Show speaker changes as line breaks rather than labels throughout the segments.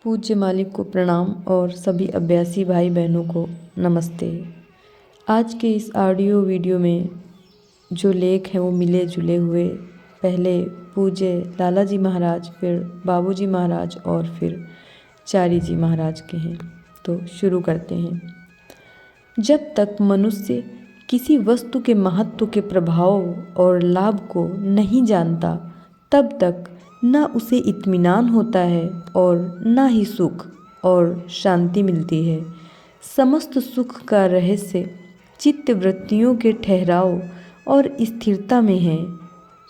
पूज्य मालिक को प्रणाम और सभी अभ्यासी भाई बहनों को नमस्ते। आज के इस ऑडियो वीडियो में जो लेख हैं वो मिले जुले हुए पहले पूज्य लाला जी महाराज, फिर बाबूजी महाराज और फिर चारी जी महाराज के हैं। तो शुरू करते हैं। जब तक मनुष्य किसी वस्तु के महत्व के प्रभाव और लाभ को नहीं जानता तब तक न उसे इत्मीनान होता है और न ही सुख और शांति मिलती है। समस्त सुख का रहस्य चित्त वृत्तियों के ठहराव और स्थिरता में है।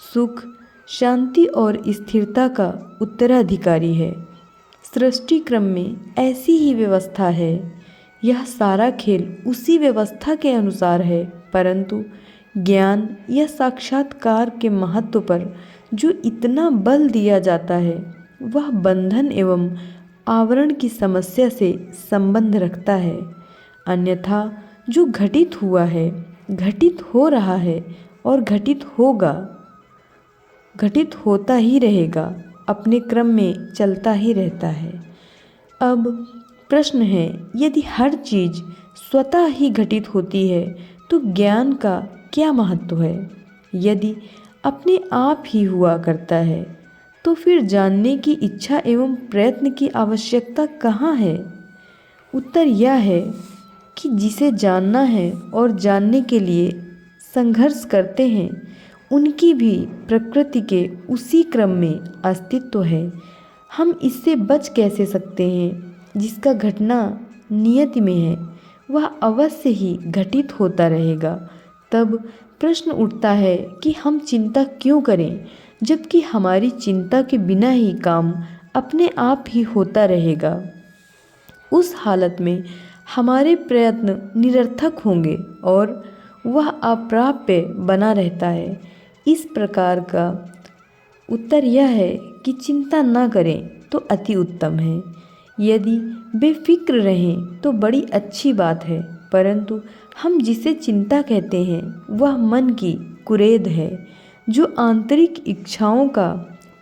सुख, शांति और स्थिरता का उत्तराधिकारी है। सृष्टि क्रम में ऐसी ही व्यवस्था है। यह सारा खेल उसी व्यवस्था के अनुसार है, परंतु ज्ञान या साक्षात्कार के महत्व पर जो इतना बल दिया जाता है वह बंधन एवं आवरण की समस्या से संबंध रखता है। अन्यथा जो घटित हुआ है, घटित हो रहा है और घटित होगा, घटित होता ही रहेगा, अपने क्रम में चलता ही रहता है। अब प्रश्न है, यदि हर चीज़ स्वतः ही घटित होती है तो ज्ञान का क्या महत्व है? यदि अपने आप ही हुआ करता है तो फिर जानने की इच्छा एवं प्रयत्न की आवश्यकता कहाँ है? उत्तर यह है कि जिसे जानना है और जानने के लिए संघर्ष करते हैं उनकी भी प्रकृति के उसी क्रम में अस्तित्व है। हम इससे बच कैसे सकते हैं? जिसका घटना नियति में है वह अवश्य ही घटित होता रहेगा। तब प्रश्न उठता है कि हम चिंता क्यों करें, जबकि हमारी चिंता के बिना ही काम अपने आप ही होता रहेगा। उस हालत में हमारे प्रयत्न निरर्थक होंगे और वह अप्राप्य बना रहता है। इस प्रकार का उत्तर यह है कि चिंता न करें तो अति उत्तम है। यदि बेफिक्र रहें तो बड़ी अच्छी बात है, परंतु हम जिसे चिंता कहते हैं वह मन की कुरेद है जो आंतरिक इच्छाओं का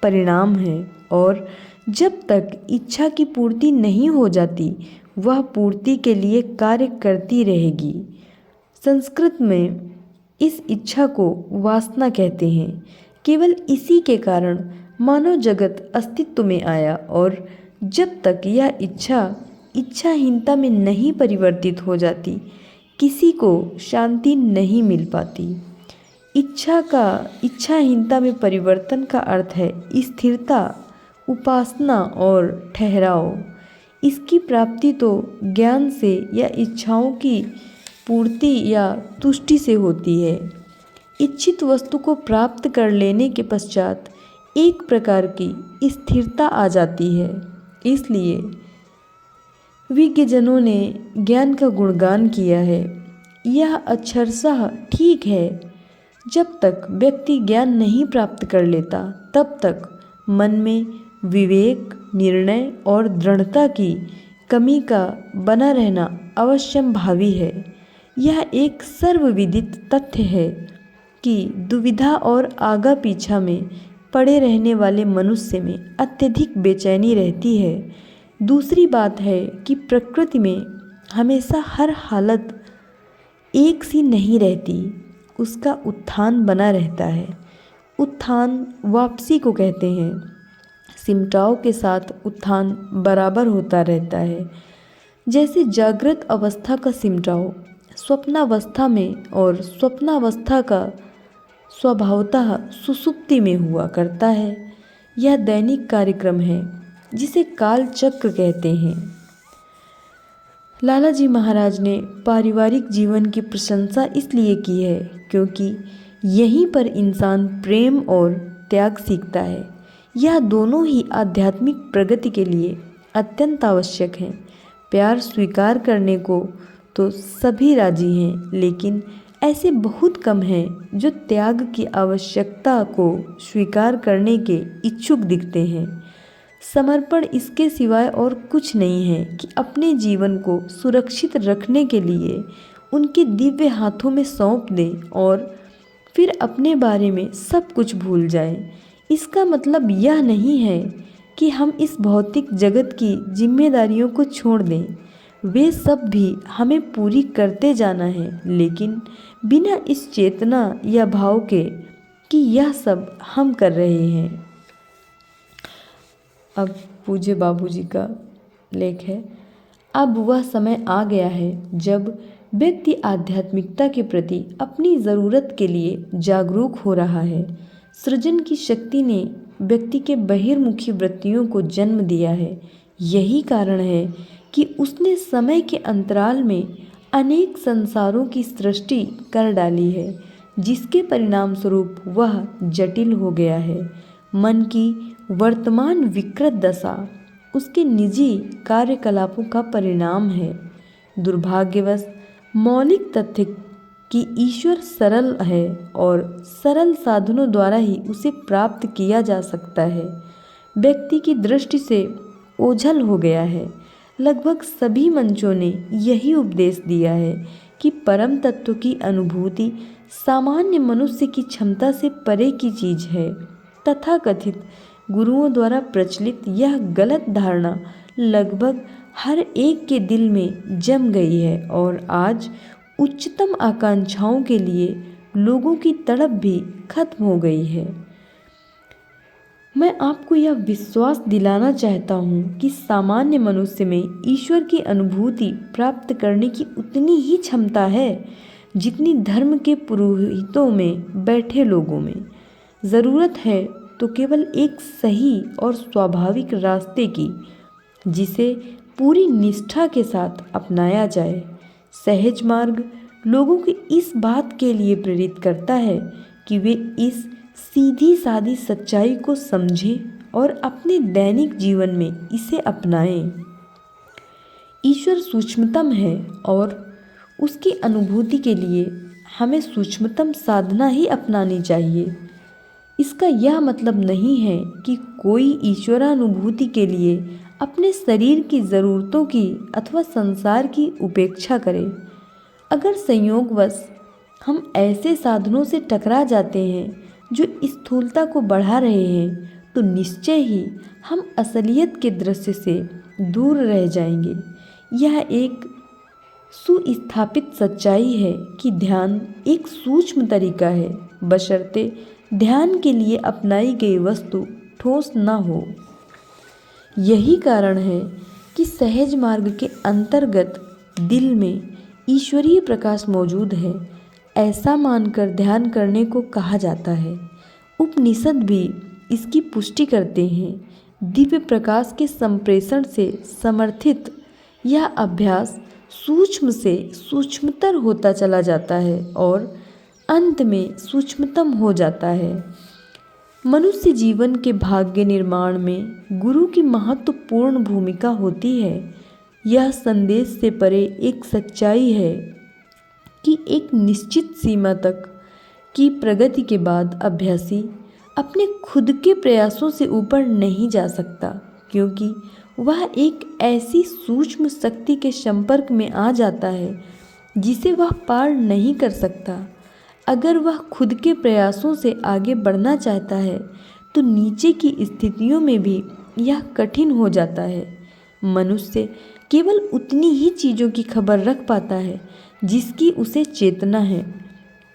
परिणाम है, और जब तक इच्छा की पूर्ति नहीं हो जाती वह पूर्ति के लिए कार्य करती रहेगी। संस्कृत में इस इच्छा को वासना कहते हैं। केवल इसी के कारण मानव जगत अस्तित्व में आया, और जब तक यह इच्छाहीनता में नहीं परिवर्तित हो जाती किसी को शांति नहीं मिल पाती। इच्छाहीनता में परिवर्तन का अर्थ है स्थिरता, उपासना और ठहराव। इसकी प्राप्ति तो ज्ञान से या इच्छाओं की पूर्ति या तुष्टि से होती है। इच्छित वस्तु को प्राप्त कर लेने के पश्चात एक प्रकार की स्थिरता आ जाती है। इसलिए विज्ञजनों ने ज्ञान का गुणगान किया है। यह अक्षरशः ठीक है। जब तक व्यक्ति ज्ञान नहीं प्राप्त कर लेता तब तक मन में विवेक, निर्णय और दृढ़ता की कमी का बना रहना अवश्यंभावी है। यह एक सर्वविदित तथ्य है कि दुविधा और आगा पीछा में पड़े रहने वाले मनुष्य में अत्यधिक बेचैनी रहती है। दूसरी बात है कि प्रकृति में हमेशा हर हालत एक सी नहीं रहती, उसका उत्थान बना रहता है। उत्थान वापसी को कहते हैं। सिमटाव के साथ उत्थान बराबर होता रहता है। जैसे जागृत अवस्था का सिमटाव स्वप्नावस्था में और स्वप्नावस्था का स्वभावतः सुषुप्ति में हुआ करता है। यह दैनिक कार्यक्रम है जिसे काल चक्र कहते हैं। लाला जी महाराज ने पारिवारिक जीवन की प्रशंसा इसलिए की है क्योंकि यहीं पर इंसान प्रेम और त्याग सीखता है। यह दोनों ही आध्यात्मिक प्रगति के लिए अत्यंत आवश्यक हैं। प्यार स्वीकार करने को तो सभी राजी हैं, लेकिन ऐसे बहुत कम हैं जो त्याग की आवश्यकता को स्वीकार करने के इच्छुक दिखते हैं। समर्पण इसके सिवाय और कुछ नहीं है कि अपने जीवन को सुरक्षित रखने के लिए उनके दिव्य हाथों में सौंप दें और फिर अपने बारे में सब कुछ भूल जाएं। इसका मतलब यह नहीं है कि हम इस भौतिक जगत की जिम्मेदारियों को छोड़ दें। वे सब भी हमें पूरी करते जाना है, लेकिन बिना इस चेतना या भाव के कि यह सब हम कर रहे हैं। अब पूज्य बाबूजी का लेख है। अब वह समय आ गया है जब व्यक्ति आध्यात्मिकता के प्रति अपनी ज़रूरत के लिए जागरूक हो रहा है। सृजन की शक्ति ने व्यक्ति के बहिर्मुखी वृत्तियों को जन्म दिया है। यही कारण है कि उसने समय के अंतराल में अनेक संसारों की सृष्टि कर डाली है, जिसके परिणाम स्वरूप वह जटिल हो गया है। मन की वर्तमान विकृत दशा उसके निजी कार्यकलापों का परिणाम है। दुर्भाग्यवश मौलिक तथ्य कि ईश्वर सरल है और सरल साधनों द्वारा ही उसे प्राप्त किया जा सकता है, व्यक्ति की दृष्टि से ओझल हो गया है। लगभग सभी मंचों ने यही उपदेश दिया है कि परम तत्व की अनुभूति सामान्य मनुष्य की क्षमता से परे की चीज है। तथाकथित गुरुओं द्वारा प्रचलित यह गलत धारणा लगभग हर एक के दिल में जम गई है और आज उच्चतम आकांक्षाओं के लिए लोगों की तड़प भी खत्म हो गई है। मैं आपको यह विश्वास दिलाना चाहता हूँ कि सामान्य मनुष्य में ईश्वर की अनुभूति प्राप्त करने की उतनी ही क्षमता है जितनी धर्म के पुरोहितों में बैठे लोगों में। ज़रूरत है तो केवल एक सही और स्वाभाविक रास्ते की, जिसे पूरी निष्ठा के साथ अपनाया जाए। सहज मार्ग लोगों को इस बात के लिए प्रेरित करता है कि वे इस सीधी सादी सच्चाई को समझें और अपने दैनिक जीवन में इसे अपनाएं। ईश्वर सूक्ष्मतम है और उसकी अनुभूति के लिए हमें सूक्ष्मतम साधना ही अपनानी चाहिए। इसका यह मतलब नहीं है कि कोई ईश्वरानुभूति के लिए अपने शरीर की ज़रूरतों की अथवा संसार की उपेक्षा करे। अगर संयोगवश हम ऐसे साधनों से टकरा जाते हैं जो स्थूलता को बढ़ा रहे हैं, तो निश्चय ही हम असलियत के दृश्य से दूर रह जाएंगे। यह एक सुस्थापित सच्चाई है कि ध्यान एक सूक्ष्म तरीका है, बशर्ते ध्यान के लिए अपनाई गई वस्तु ठोस न हो। यही कारण है कि सहज मार्ग के अंतर्गत दिल में ईश्वरीय प्रकाश मौजूद है, ऐसा मानकर ध्यान करने को कहा जाता है। उपनिषद भी इसकी पुष्टि करते हैं। दिव्य प्रकाश के संप्रेषण से समर्थित यह अभ्यास सूक्ष्म से सूक्ष्मतर होता चला जाता है और अंत में सूक्ष्मतम हो जाता है। मनुष्य जीवन के भाग्य निर्माण में गुरु की महत्वपूर्ण भूमिका होती है। यह संदेश से परे एक सच्चाई है कि एक निश्चित सीमा तक की प्रगति के बाद अभ्यासी अपने खुद के प्रयासों से ऊपर नहीं जा सकता, क्योंकि वह एक ऐसी सूक्ष्म शक्ति के संपर्क में आ जाता है जिसे वह पार नहीं कर सकता। अगर वह खुद के प्रयासों से आगे बढ़ना चाहता है तो नीचे की स्थितियों में भी यह कठिन हो जाता है। मनुष्य केवल उतनी ही चीज़ों की खबर रख पाता है जिसकी उसे चेतना है।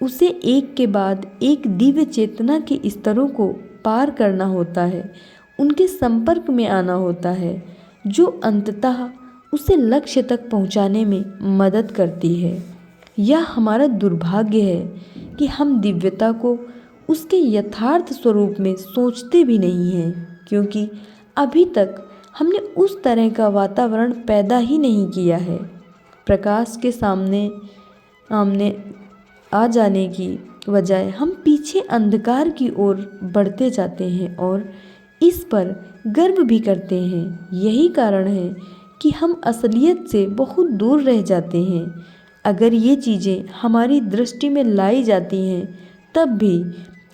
उसे एक के बाद एक दिव्य चेतना के स्तरों को पार करना होता है, उनके संपर्क में आना होता है, जो अंततः उसे लक्ष्य तक पहुंचाने में मदद करती है। यह हमारा दुर्भाग्य है कि हम दिव्यता को उसके यथार्थ स्वरूप में सोचते भी नहीं हैं, क्योंकि अभी तक हमने उस तरह का वातावरण पैदा ही नहीं किया है। प्रकाश के सामने आ जाने की बजाय हम पीछे अंधकार की ओर बढ़ते जाते हैं और इस पर गर्व भी करते हैं। यही कारण है कि हम असलियत से बहुत दूर रह जाते हैं। अगर ये चीज़ें हमारी दृष्टि में लाई जाती हैं तब भी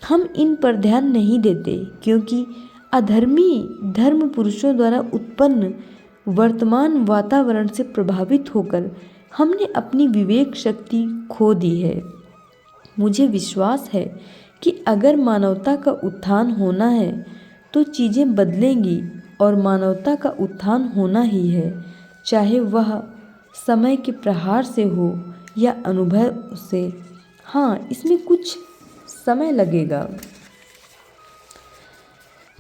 हम इन पर ध्यान नहीं देते, क्योंकि अधर्मी धर्म पुरुषों द्वारा उत्पन्न वर्तमान वातावरण से प्रभावित होकर हमने अपनी विवेक शक्ति खो दी है। मुझे विश्वास है कि अगर मानवता का उत्थान होना है तो चीज़ें बदलेंगी और मानवता का उत्थान होना ही है, चाहे वह समय के प्रहार से हो या अनुभव से। हाँ, इसमें कुछ समय लगेगा।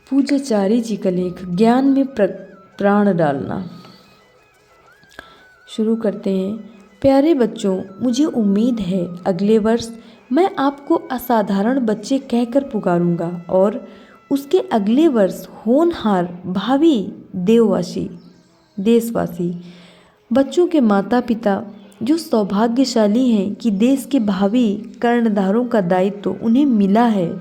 पूज्याचार्य जी का लेख, ज्ञान में प्राण डालना। शुरू करते हैं। प्यारे बच्चों, मुझे उम्मीद है अगले वर्ष मैं आपको असाधारण बच्चे कहकर पुकारूंगा और उसके अगले वर्ष होनहार भावी देशवासी बच्चों के माता पिता जो सौभाग्यशाली हैं कि देश के भावी कर्णधारों का दायित्व उन्हें मिला है,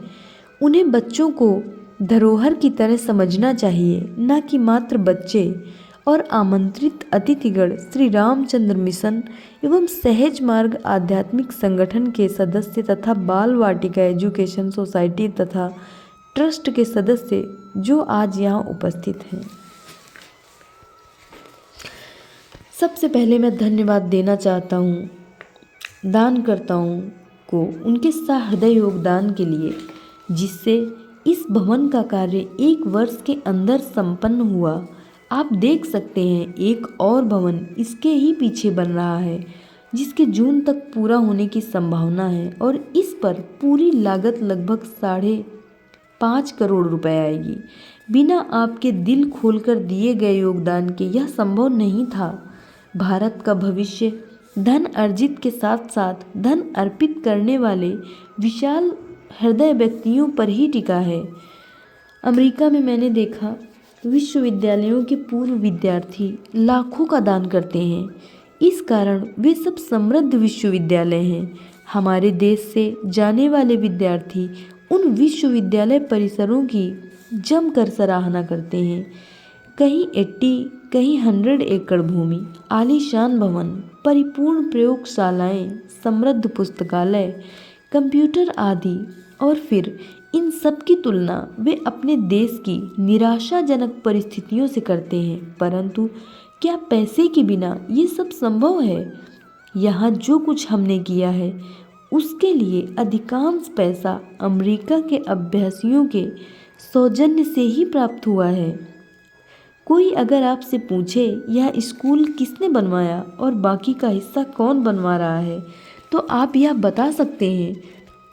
उन्हें बच्चों को धरोहर की तरह समझना चाहिए, न कि मात्र बच्चे। और आमंत्रित अतिथिगण श्री रामचंद्र मिशन एवं सहज मार्ग आध्यात्मिक संगठन के सदस्य तथा बाल वाटिका एजुकेशन सोसाइटी तथा ट्रस्ट के सदस्य जो आज यहाँ उपस्थित हैं, सबसे पहले मैं धन्यवाद देना चाहता हूँ दानकर्ताओं को उनके सहृदय योगदान के लिए, जिससे इस भवन का कार्य 1 वर्ष के अंदर संपन्न हुआ। आप देख सकते हैं एक और भवन इसके ही पीछे बन रहा है, जिसके जून तक पूरा होने की संभावना है और इस पर पूरी लागत लगभग 5.5 करोड़ रुपए आएगी। बिना आपके दिल खोलकर दिए गए योगदान के यह संभव नहीं था। भारत का भविष्य धन अर्जित के साथ साथ धन अर्पित करने वाले विशाल हृदय व्यक्तियों पर ही टिका है। अमेरिका में मैंने देखा विश्वविद्यालयों के पूर्व विद्यार्थी लाखों का दान करते हैं। इस कारण वे सब समृद्ध विश्वविद्यालय हैं। हमारे देश से जाने वाले विद्यार्थी उन विश्वविद्यालय परिसरों की जमकर सराहना करते हैं। कहीं 80, कहीं 100 एकड़ भूमि, आलीशान भवन, परिपूर्ण प्रयोगशालाएं, समृद्ध पुस्तकालय, कंप्यूटर आदि। और फिर इन सब की तुलना वे अपने देश की निराशाजनक परिस्थितियों से करते हैं। परंतु क्या पैसे के बिना ये सब संभव है? यहाँ जो कुछ हमने किया है उसके लिए अधिकांश पैसा अमेरिका के अभ्यासियों के सौजन्य से ही प्राप्त हुआ है। कोई अगर आपसे पूछे यह स्कूल किसने बनवाया और बाकी का हिस्सा कौन बनवा रहा है, तो आप यह बता सकते हैं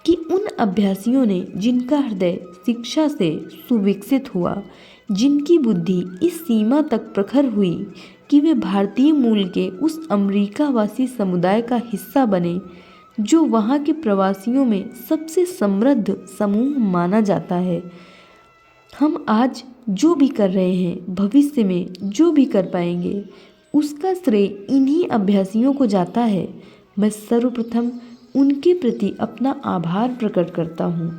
कि उन अभ्यासियों ने, जिनका हृदय शिक्षा से सुविकसित हुआ, जिनकी बुद्धि इस सीमा तक प्रखर हुई कि वे भारतीय मूल के उस अमेरिकावासी समुदाय का हिस्सा बने जो वहाँ के प्रवासियों में सबसे समृद्ध समूह माना जाता है। हम आज जो भी कर रहे हैं, भविष्य में जो भी कर पाएंगे, उसका श्रेय इन्हीं अभ्यासियों को जाता है। मैं सर्वप्रथम उनके प्रति अपना आभार प्रकट करता हूँ।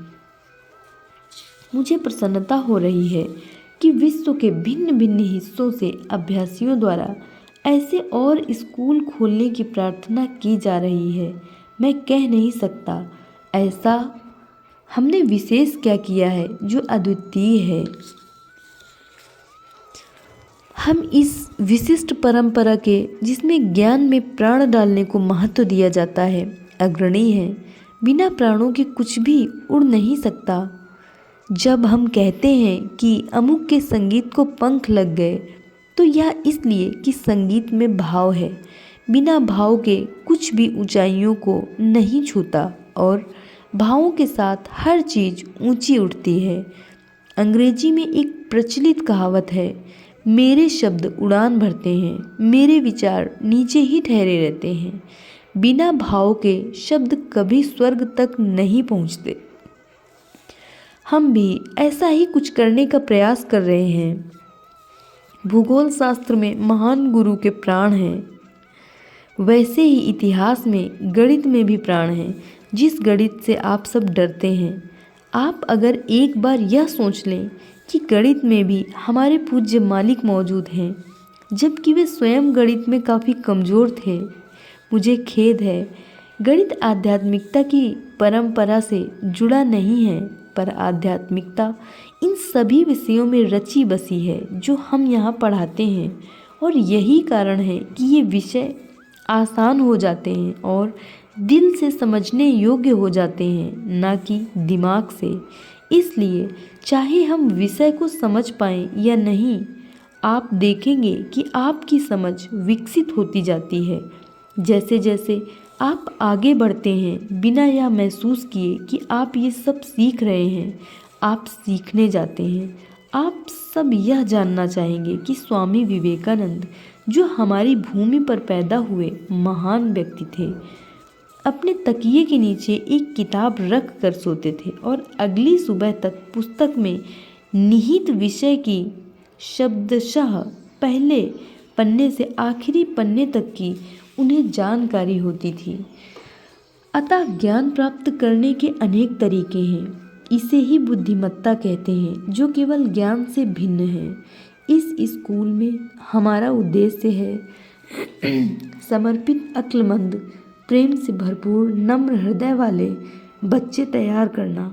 मुझे प्रसन्नता हो रही है कि विश्व के भिन्न भिन्न हिस्सों से अभ्यासियों द्वारा ऐसे और स्कूल खोलने की प्रार्थना की जा रही है। मैं कह नहीं सकता ऐसा हमने विशेष क्या किया है जो अद्वितीय है। हम इस विशिष्ट परंपरा के, जिसमें ज्ञान में प्राण डालने को महत्व दिया जाता है, अग्रणी है। बिना प्राणों के कुछ भी उड़ नहीं सकता। जब हम कहते हैं कि अमुक के संगीत को पंख लग गए, तो यह इसलिए कि संगीत में भाव है। बिना भाव के कुछ भी ऊंचाइयों को नहीं छूता और भावों के साथ हर चीज़ ऊंची उठती है। अंग्रेजी में एक प्रचलित कहावत है, मेरे शब्द उड़ान भरते हैं, मेरे विचार नीचे ही ठहरे रहते हैं। बिना भाव के शब्द कभी स्वर्ग तक नहीं पहुंचते। हम भी ऐसा ही कुछ करने का प्रयास कर रहे हैं। भूगोल शास्त्र में महान गुरु के प्राण हैं, वैसे ही इतिहास में, गणित में भी प्राण हैं, जिस गणित से आप सब डरते हैं। आप अगर एक बार यह सोच लें कि गणित में भी हमारे पूज्य मालिक मौजूद हैं, जबकि वे स्वयं गणित में काफ़ी कमज़ोर थे। मुझे खेद है, गणित आध्यात्मिकता की परंपरा से जुड़ा नहीं है, पर आध्यात्मिकता इन सभी विषयों में रची बसी है जो हम यहाँ पढ़ाते हैं। और यही कारण है कि ये विषय आसान हो जाते हैं और दिल से समझने योग्य हो जाते हैं, ना कि दिमाग से। इसलिए चाहे हम विषय को समझ पाएं या नहीं, आप देखेंगे कि आपकी समझ विकसित होती जाती है। जैसे जैसे आप आगे बढ़ते हैं, बिना यह महसूस किए कि आप ये सब सीख रहे हैं, आप सीखने जाते हैं। आप सब यह जानना चाहेंगे कि स्वामी विवेकानंद, जो हमारी भूमि पर पैदा हुए महान व्यक्ति थे, अपने तकिए के नीचे एक किताब रख कर सोते थे और अगली सुबह तक पुस्तक में निहित विषय की शब्दशः पहले पन्ने से आखिरी पन्ने तक की उन्हें जानकारी होती थी। अतः ज्ञान प्राप्त करने के अनेक तरीके हैं। इसे ही बुद्धिमत्ता कहते हैं, जो केवल ज्ञान से भिन्न है। इस स्कूल में हमारा उद्देश्य है समर्पित, अक्लमंद, प्रेम से भरपूर, नम्र हृदय वाले बच्चे तैयार करना,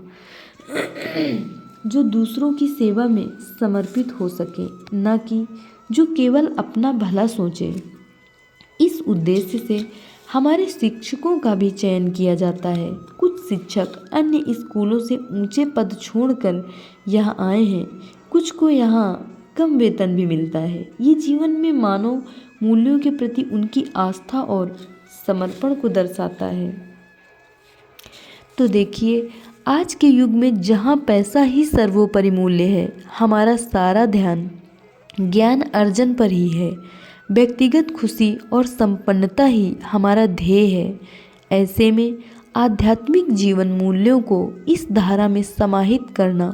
जो दूसरों की सेवा में समर्पित हो सके, न कि जो केवल अपना भला सोचे। इस उद्देश्य से हमारे शिक्षकों का भी चयन किया जाता है। कुछ शिक्षक अन्य स्कूलों से ऊंचे पद छोड़कर यहाँ आए हैं, कुछ को यहाँ कम वेतन भी मिलता है। ये जीवन में मानव मूल्यों के प्रति उनकी आस्था और समर्पण को दर्शाता है। तो देखिए, आज के युग में जहाँ पैसा ही सर्वोपरि मूल्य है, हमारा सारा ध्यान ज्ञान अर्जन पर ही है। व्यक्तिगत खुशी और संपन्नता ही हमारा ध्येय है। ऐसे में आध्यात्मिक जीवन मूल्यों को इस धारा में समाहित करना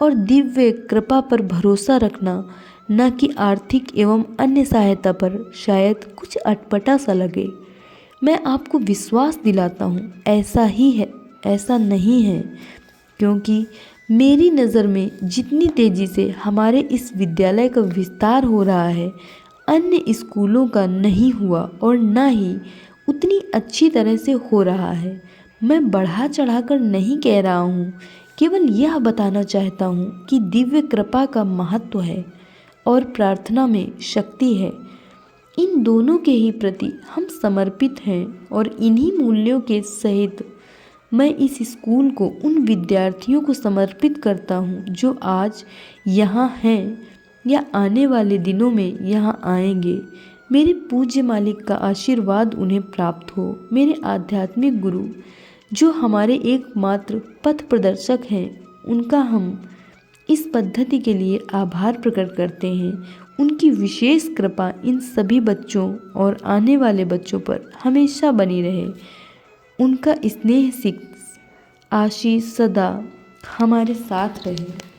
और दिव्य कृपा पर भरोसा रखना, न कि आर्थिक एवं अन्य सहायता पर शायद कुछ अटपटा सा लगे। मैं आपको विश्वास दिलाता हूँ, ऐसा ही है, ऐसा नहीं है, क्योंकि मेरी नज़र में जितनी तेज़ी से हमारे इस विद्यालय का विस्तार हो रहा है, अन्य स्कूलों का नहीं हुआ और न ही उतनी अच्छी तरह से हो रहा है। मैं बढ़ा चढ़ाकर नहीं कह रहा हूँ, केवल यह बताना चाहता हूँ कि दिव्य कृपा का महत्व है और प्रार्थना में शक्ति है। इन दोनों के ही प्रति हम समर्पित हैं और इन्हीं मूल्यों के सहित मैं इस स्कूल को उन विद्यार्थियों को समर्पित करता हूँ जो आज यहाँ हैं या आने वाले दिनों में यहाँ आएंगे। मेरे पूज्य मालिक का आशीर्वाद उन्हें प्राप्त हो। मेरे आध्यात्मिक गुरु, जो हमारे एकमात्र पथ प्रदर्शक हैं, उनका हम इस पद्धति के लिए आभार प्रकट करते हैं। उनकी विशेष कृपा इन सभी बच्चों और आने वाले बच्चों पर हमेशा बनी रहे। उनका स्नेह, आशीष सदा हमारे साथ रहे।